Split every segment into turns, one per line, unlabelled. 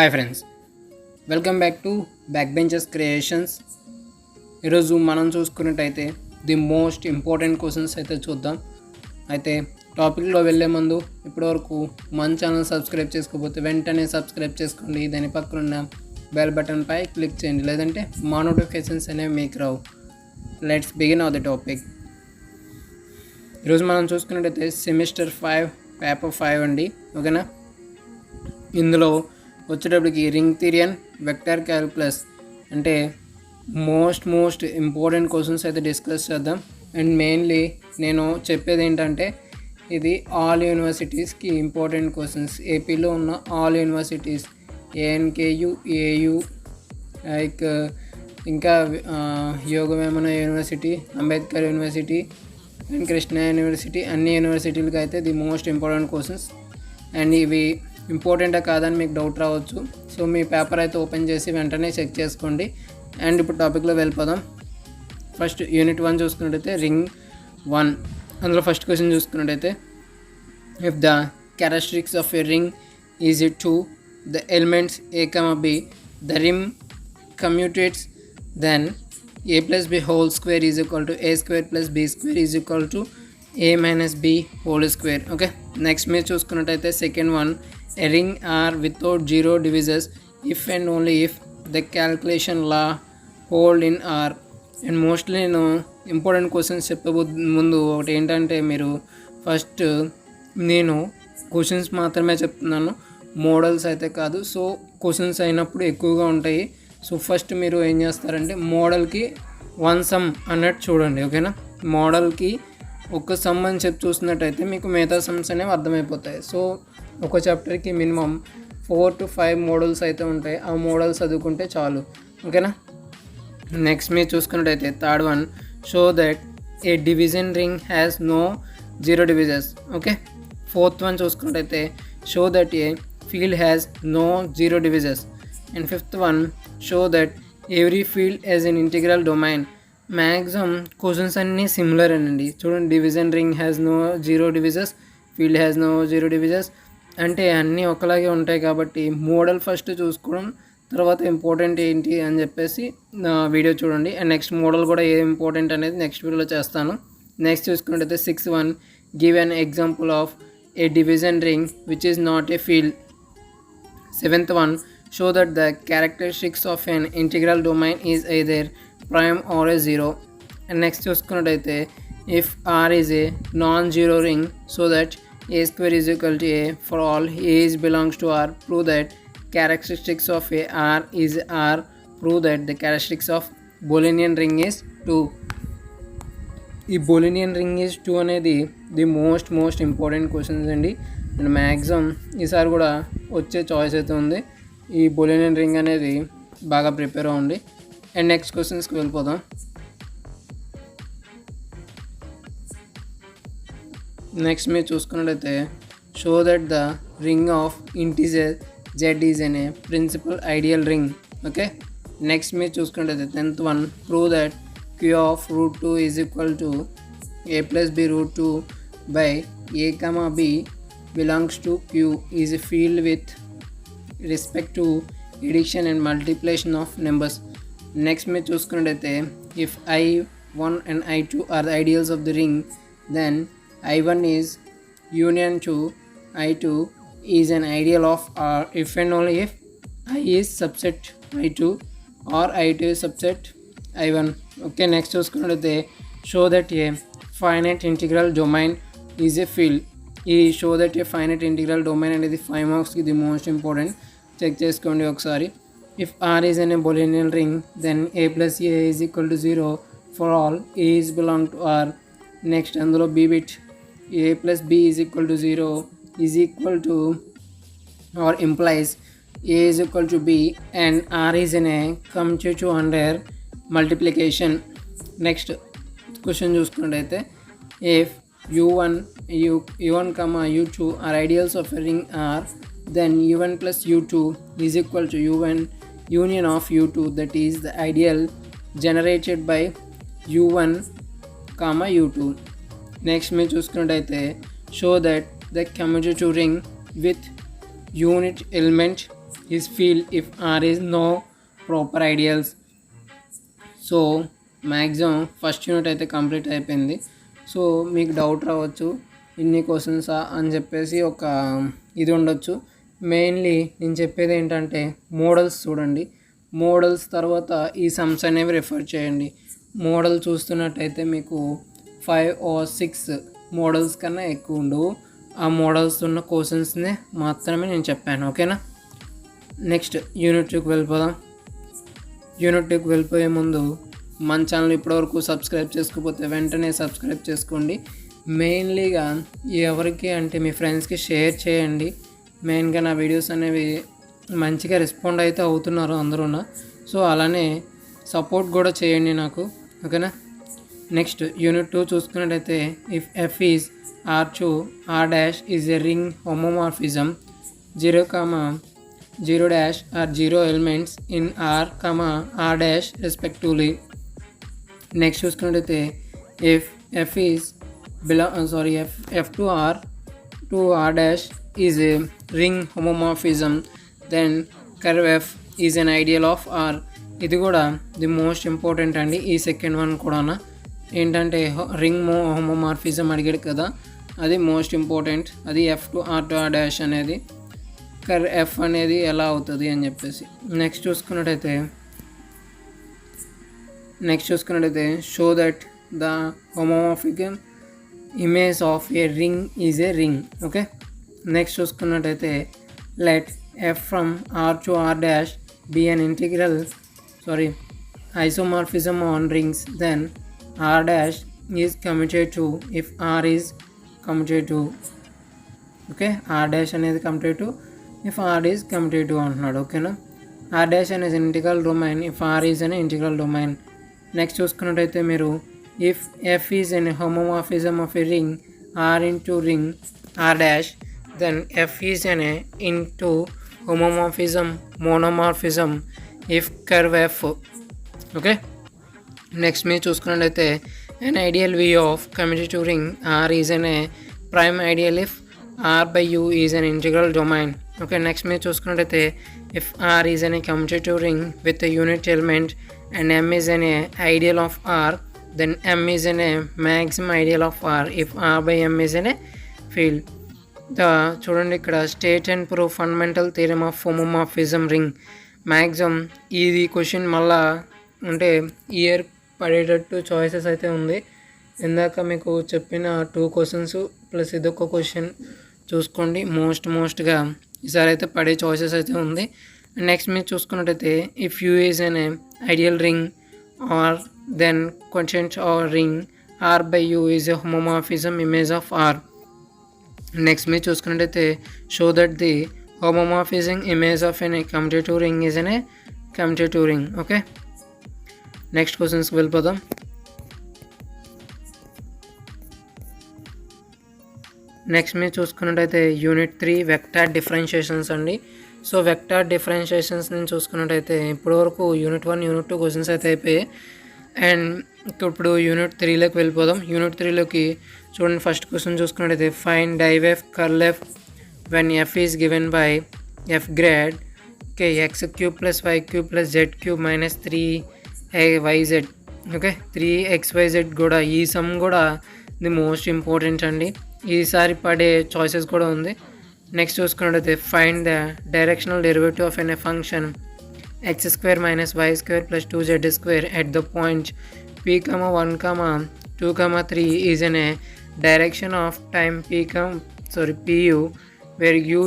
Hi friends, welcome back to back benches creations. ఈరోజు మనం చూసుకున్నట్టయితే ది మోస్ట్ ఇంపార్టెంట్ క్వశ్చన్స్ అయితే చూద్దాం. అయితే టాపిక్లో వెళ్ళే ముందు ఇప్పటివరకు మన ఛానల్ సబ్స్క్రైబ్ చేసుకోకపోతే వెంటనే సబ్స్క్రైబ్ చేసుకోండి. దాని పక్కన బెల్ బటన్పై క్లిక్ చేయండి, లేదంటే మా నోటిఫికేషన్స్ అనేవి మీకు రావు. Let's begin of the topic. ఈరోజు మనం చూసుకున్నట్టయితే సెమిస్టర్ 5 పేపర్ 5 అండి, ఓకేనా. ఇందులో వచ్చేటప్పటికి ring theory and vector calculus అంటే మోస్ట్ ఇంపార్టెంట్ క్వశ్చన్స్ అయితే డిస్కస్ చేద్దాం. అండ్ మెయిన్లీ నేను చెప్పేది ఏంటంటే ఇది ఆల్ యూనివర్సిటీస్కి ఇంపార్టెంట్ క్వశ్చన్స్. ఏపీలో ఉన్న ఆల్ యూనివర్సిటీస్ ఏఎన్కేయు, ఏయు, లైక్ ఇంకా Yogi Vemana university, Ambedkar university and Krishna university, అన్ని యూనివర్సిటీలకి అయితే the most important questions. And ఇవి ఇంపార్టెంటా కాదని మీకు డౌట్ రావచ్చు. సో మీ పేపర్ అయితే ఓపెన్ చేసి వెంటనే చెక్ చేసుకోండి. అండ్ ఇప్పుడు టాపిక్లో వెళ్ళిపోదాం. ఫస్ట్ యూనిట్ 1 చూసుకున్నట్టయితే రింగ్ 1. అందులో ఫస్ట్ క్వశ్చన్ చూసుకున్నట్టయితే if the characteristics of a ring is it to the elements a, b, the rim commutates, then a plus b whole square is equal to a square plus b square is equal to a minus b whole square. Okay, next మీరు చూసుకున్నట్టయితే second one, a ring R without zero divisors if and only if the calculation law hold in R. And mostly నేను important questions ముందు ఒకటి ఏంటంటే మీరు first నేను questions మాత్రమే చెప్తున్నాను, మోడల్స్ అయితే కాదు. సో క్వశ్చన్స్ అయినప్పుడు ఎక్కువగా ఉంటాయి. సో ఫస్ట్ మీరు ఏం చేస్తారంటే మోడల్కి 1 సమ్ అన్నట్టు చూడండి, ఓకేనా. మోడల్కి ఒక సమ్ అని చెప్పి చూసినట్టయితే మీకు మిగతా సమ్స్ అనేవి అర్థమైపోతాయి. సో ఒక చాప్టర్కి మినిమం 4 to 5 మోడల్స్ అయితే ఉంటాయి. ఆ మోడల్స్ చదువుకుంటే చాలు, ఓకేనా. నెక్స్ట్ మీరు చూసుకున్నట్టయితే third one, show that a division ring has no zero divisions. Okay, fourth one చూసుకున్నట్టయితే show that a field has no zero divisions. And fifth one, show that every field as an integral domain. Maximum questions అన్నీ similar అండి. చూడండి, division ring has no zero divisions, field has no zero divisions అంటే అన్నీ ఒకలాగే ఉంటాయి. కాబట్టి model first చూసుకోవడం, తర్వాత ఇంపార్టెంట్ ఏంటి అని చెప్పేసి వీడియో చూడండి. అండ్ నెక్స్ట్ మోడల్ కూడా ఏ ఇంపార్టెంట్ అనేది నెక్స్ట్ వీడియోలో చేస్తాను. నెక్స్ట్ చూసుకున్నట్టయితే 6-1, give an example of A division ring which is not a field. 7th one, show that the characteristics of an integral domain is either prime or a zero. And next చూసుకున్నట్టయితే if R is a non-zero ring, so that a square is equal to a for all a is belongs to R, prove that characteristics of a R is R, prove that the characteristics of Boolean ring is 2. ఈ బోలినియన్ ring is 2 అనేది the most important questions అండి. And maximum ఈసారి కూడా వచ్చే choice అయితే ఉంది. ఈ బోలినియన్ ring అనేది బాగా ప్రిపేర్ అవ్వండి. అండ్ నెక్స్ట్ క్వశ్చన్స్కి వెళ్ళిపోదాం. నెక్స్ట్ మీరు చూసుకున్నట్టయితే show that the ring of integer Z is an a principal ideal ring. Okay, next మీరు చూసుకున్నట్టయితే 10th one, prove that Q of root 2 is equal to a plus b root 2 by a comma b belongs to Q is a field with respect to addition and multiplication of numbers. Next మీరు చూసుకున్నట్టయితే if I1 and I2 are the ideals of the ring, then I1 is union to I2 is an ideal of R if and only if I is subset I2 or I2 is subset I1. Okay, next చూసుకున్నట్టయితే show that a finite integral domain is a field. ఈ show that a finite integral domain అనేది 5 మార్క్స్కి ఇది most important. Check చేసుకోండి ఒకసారి. If R is an a Boolean ring, then a plus a is equal to 0 for all a is belong to R. Next అందులో b bit a plus b is equal to 0 is equal to R implies A is equal to b and R is an a commutative under multiplication. Next question చూసుకున్నట్టయితే if u1 u2 are ideals of a ring R, then u1 plus u2 is equal to u1 union of u2, that is the ideal generated by u1 u2. Next మీరు చూసుకున్నట్టయితే show that the commutative ring with unit element is field if R is no proper ideals. So maximum first unit అయితే complete అయిపోయింది. So మీకు doubt రావచ్చు ఇన్ని క్వశ్చన్సా అని చెప్పేసి ఒక ఇది ఉండొచ్చు. మెయిన్లీ నేను చెప్పేది ఏంటంటే మోడల్స్ చూడండి. మోడల్స్ తర్వాత ఈ సమ్స్ అనేవి రిఫర్ చేయండి. మోడల్ చూస్తున్నట్టయితే మీకు 5 or 6 మోడల్స్ కన్నా ఎక్కువ ఉండవు. ఆ మోడల్స్ ఉన్న క్వశ్చన్స్నే మాత్రమే నేను చెప్పాను. ఓకేనా? నెక్స్ట్ యూనిట్ 2కి వెళ్ళిపోదాం. యూనిట్ 2కి వెళ్ళిపోయే ముందు మన ఛానల్ ఇప్పటివరకు సబ్స్క్రైబ్ చేసుకోకపోతే వెంటనే సబ్స్క్రైబ్ చేసుకోండి. మెయిన్లీగా ఎవరికి అంటే మీ ఫ్రెండ్స్కి షేర్ చేయండి. మెయిన్గా నా వీడియోస్ అనేవి మంచిగా రెస్పాండ్ అయితే అవుతున్నారు అందరూ. సో అలానే సపోర్ట్ కూడా చేయండి నాకు. ఓకేనా? నెక్స్ట్ యూనిట్ 2 చూసుకున్నట్టయితే if F is R2 R dash is a ring homomorphism 0, 0 dash are 0 elements in R, R dash respectively. Next చూసుకున్నట్టయితే if F is F2R to R dash is a ring homomorphism then curve F is an ideal of R. ఇది కూడా the most important అండి. ఈ second one కూడా ఏంటంటే ring homomorphism అడిగాడు కదా, అది మోస్ట్ ఇంపార్టెంట్. అది F2R to R dash అనేది కర్ ఎఫ్ అనేది ఎలా అవుతుంది అని చెప్పేసి. నెక్స్ట్ చూసుకున్నట్టయితే show that the homomorphic image of a ring is a ring. Okay. Next చూసుకున్నట్టయితే let f from R to R dash be an isomorphism on rings, then R dash is commutative if R is commutative. Okay, R dash అనేది commutative if R is commutative అంటున్నాడు. ఓకేనా? R dash అనేది integral domain if R is an integral domain. Next చూసుకున్నట్టయితే మీరు if F is an homomorphism of a ring R into ring R dash, then F is an into monomorphism if curve F. Okay. Next మీరు చూసుకున్నట్టయితే an ideal V of commutative ring R is an a prime ideal if R by U is an integral domain. Okay, next మీరు చూసుకున్నట్టయితే if R is an a commutative ring with a unit element and M is an a ideal of R, then M is an a maximum ideal of R if R by M is an a field. చూడండి ఇక్కడ state and prove fundamental theorem of homomorphism ring. Maximum ఇది question మళ్ళా అంటే year పడేటట్టు choices అయితే ఉంది. ఇందాక మీకు చెప్పిన 2 క్వశ్చన్స్ ప్లస్ ఇదొక క్వశ్చన్ చూసుకోండి. మోస్ట్గా ఈసారి అయితే పడే చాయిసెస్ అయితే ఉంది. నెక్స్ట్ మీరు చూసుకున్నట్టయితే if U is an ideal ring R then questions R ring R by U is a homomorphism image of R. Next మీరు చూసుకున్నట్టయితే show that the homomorphism image of an commutative ring is an a commutative ring. Okay, next క్వశ్చన్స్కి వెళ్ళిపోదాం. Next మీరు చూసుకున్నట్టయితే unit 3 vector differentiations అండి. So vector differentiations నేను చూసుకున్నట్టయితే ఇప్పటివరకు యూనిట్ 1 యూనిట్ 2 క్వశ్చన్స్ అయితే అయిపోయాయి. అండ్ ఇప్పుడు యూనిట్ 3లోకి వెళ్ళిపోదాం. యూనిట్ 3లోకి చూడండి, ఫస్ట్ క్వశ్చన్ చూసుకున్నట్టయితే find div F curl F when F is given by F grad okay x³ + y³ + z³ - 3yz. Okay, 3xyz కూడా ఈ సమ్ కూడా ది మోస్ట్ ఇంపార్టెంట్ అండి. ఈసారి పడే చాయిసెస్ కూడా ఉంది. నెక్స్ట్ చూసుకున్నట్టయితే find the directional derivative of an a function x² - y² + 2z² at the point p, 1, 2, 3 is in a direction of time pu where u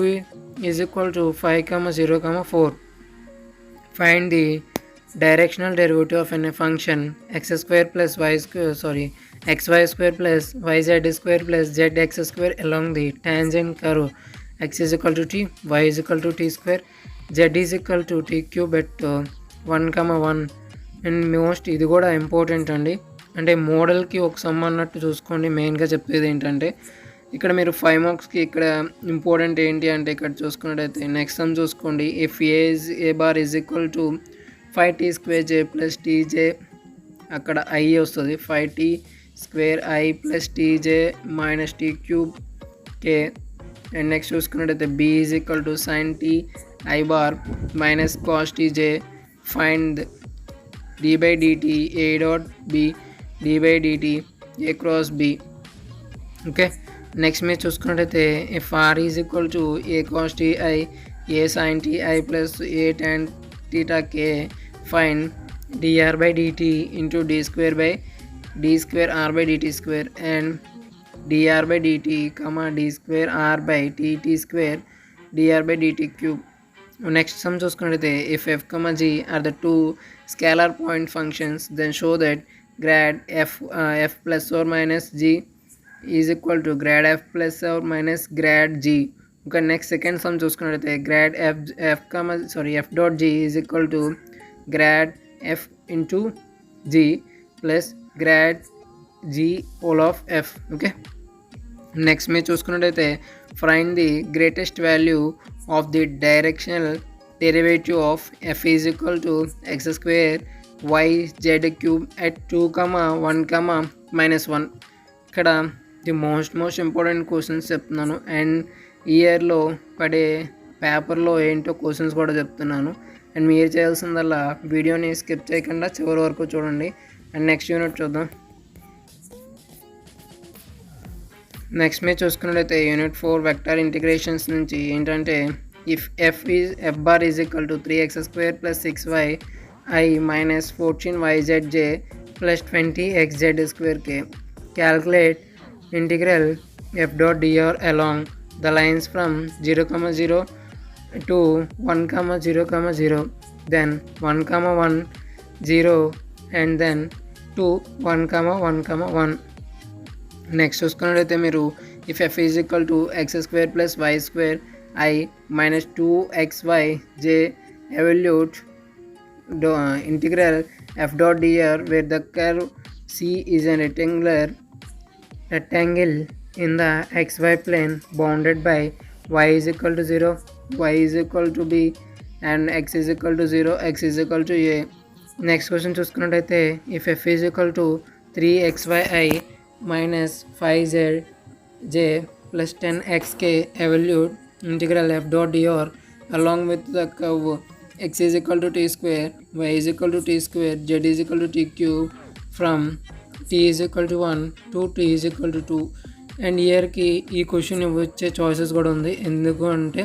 is equal to 5, 0, 4. Find the directional derivative of a function xy² + yz² + zx² along the tangent curve x is equal to t, y is equal to t², z is equal to t³ at 1, 1. And most ఇది కూడా important అండి. అంటే మోడల్కి ఒక some అన్నట్టు చూసుకోండి. మెయిన్గా చెప్పేది ఏంటంటే ఇక్కడ మీరు 5 మార్క్స్కి ఇక్కడ ఇంపార్టెంట్ ఏంటి అంటే ఇక్కడ చూసుకున్నట్టయితే నెక్స్ట్ సమ్ చూసుకోండి. If A bar is equal to 5t² j + tj అక్కడ i వస్తుంది 5t² i + tj - t³ k and next చూసుకున్నట్టయితే b is equal to sin t I bar minus cos t j. Find d by dt a dot b d by dt a cross b. Okay, next మీరు చూసుకున్నట్టయితే if r is equal to a cos t I a sin t I plus a tan theta k, find dr by dt into d square by d square r by dt square and dr by dt comma d square r by dt square dr by dt cube. Next some చూసుకున్నట్టయితే if f comma g are the two scalar point functions then show that grad f plus or minus g is equal to grad f plus or minus grad g. Okay, next second sum చూసుకున్నట్టయితే grad f dot g is equal to grad f into g plus grad g whole of f. Okay, next మీరు చూసుకున్నట్టయితే find the greatest value of the directional derivative of f is equal to x square y z cube at 2, 1, minus 1. ఇక్కడ the most important questions చెప్తున్నాను and ఇయర్లో పడే పేపర్లో ఏంటో questions కూడా చెప్తున్నాను. అండ్ మీరు చేయాల్సిందల్లా వీడియోని స్కిప్ చేయకుండా చివరి వరకు చూడండి. అండ్ నెక్స్ట్ యూనిట్ చూద్దాం. నెక్స్ట్ మీరు చూసుకున్నట్లయితే యూనిట్ 4 వెక్టర్ ఇంటిగ్రేషన్స్ నుంచి ఏంటంటే if f bar is equal to 3x square plus 6y I minus 14yzj plus 20xz square k, calculate integral f dot dr along the lines from 0, 0 to 1, 0, 0, then 1, 1, 0 and then 2, 1, 1, 1. Next చూసుకున్నట్లయితే మీరు if f is equal to x square plus y square I minus 2xy j, evaluate integral f dot dr where the curve C is a rectangle in the xy plane bounded by y is equal to 0, y is equal to b and x is equal to 0, x is equal to a. Next question చూసుకున్నట్టయితే if f is equal to 3xy minus 5zj plus 10xk, evaluate integral f dot dr along with the curve x is equal to t square, y is equal to t square, z is equal to t cube from t is equal to 1 to t is equal to 2. And ఇయర్కి ఈ question వచ్చే choices కూడా ఉంది. ఎందుకు అంటే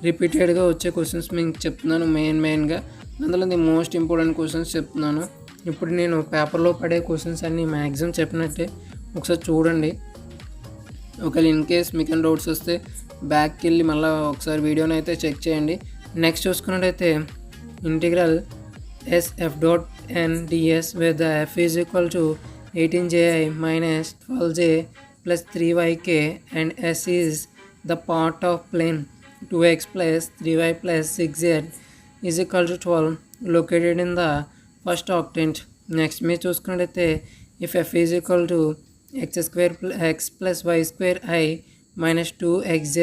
రిపీటెడ్గా వచ్చే questions మీకు చెప్తున్నాను. మెయిన్గా అందులో ది మోస్ట్ ఇంపార్టెంట్ క్వశ్చన్స్ చెప్తున్నాను. ఇప్పుడు నేను పేపర్లో పడే క్వశ్చన్స్ అన్నీ మ్యాక్సిమం చెప్పినట్టే ఒకసారి చూడండి. ఒకవేళ ఇన్ కేస్ మీకు డౌట్స్ వస్తే బ్యాక్కి వెళ్ళి మళ్ళీ ఒకసారి వీడియోని అయితే చెక్ చేయండి. నెక్స్ట్ చూసుకున్నట్టయితే integral S F dot N DS with the F is equal to 18ji minus 12j plus 3yk and s is the part of plane 2x plus 3y plus 6z is equal to 12 located in the first octant. Next మీరు చూసుకున్నట్టయితే if f is equal to x plus y square I minus 2xz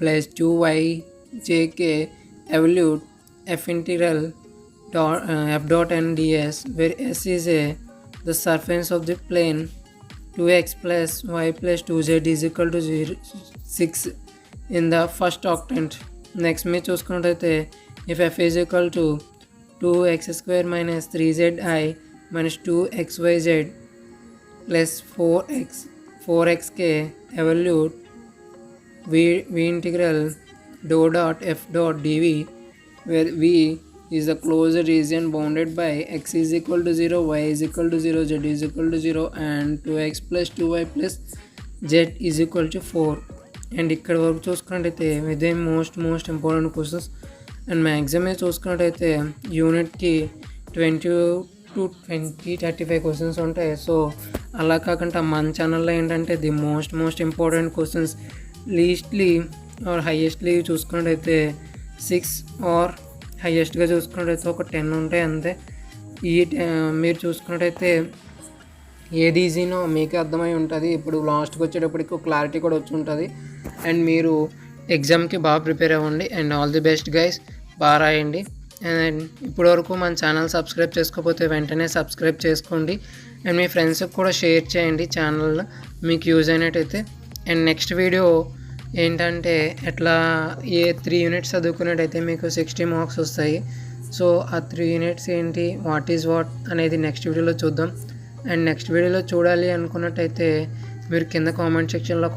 plus 2yjk, evaluate f integral f dot n ds where s is the surface of the plane 2x plus y plus 2z is equal to 6 in the first octant. Next మీరు చూసుకున్నట్టయితే if f is equal to 2x square minus 3zi minus 2xyz plus 4xk, evaluate v integral dou dot f dot dv where v is the closed region bounded by x is equal to 0, y is equal to 0, z is equal to 0 and 2x plus 2y plus z is equal to 4. And ఇక్కడ వరకు చూసుకున్నట్టయితే ఇదే most important questions. And maximum చూసుకున్నట్టయితే యూనిట్కి 20 to 35 questions ఉంటాయి. So అలా కాకుండా మన ఛానల్లో ఏంటంటే the most important questions leastly or highestly చూసుకున్నట్టయితే 6 ఆర్ హైయెస్ట్గా చూసుకున్నట్టయితే ఒక 10 ఉంటాయి అంతే. మీరు చూసుకున్నట్టయితే ఏది ఈజీనో మీకు అర్థమై ఉంటుంది. ఇప్పుడు లాస్ట్కి వచ్చేటప్పటికి క్లారిటీ కూడా వచ్చి ఉంటుంది. అండ్ మీరు ఎగ్జామ్కి బాగా ప్రిపేర్ అవ్వండి. And all the best guys, బాగా రాయండి. అండ్ ఇప్పటివరకు మన ఛానల్ సబ్స్క్రైబ్ చేసుకోకపోతే వెంటనే సబ్స్క్రైబ్ చేసుకోండి. అండ్ మీ ఫ్రెండ్స్కి కూడా షేర్ చేయండి ఛానల్లో మీకు యూజ్ అయినట్టయితే. అండ్ నెక్స్ట్ వీడియో ఏంటంటే ఎట్లా ఏ 3 యూనిట్స్ చదువుకున్నట్టయితే మీకు 60 మార్క్స్ వస్తాయి. సో ఆ 3 యూనిట్స్ ఏంటి, వాట్ ఈజ్ వాట్ అనేది నెక్స్ట్ వీడియోలో చూద్దాం. అండ్ నెక్స్ట్ వీడియోలో చూడాలి అనుకున్నట్టయితే మీరు కింద కామెంట్ సెక్షన్లో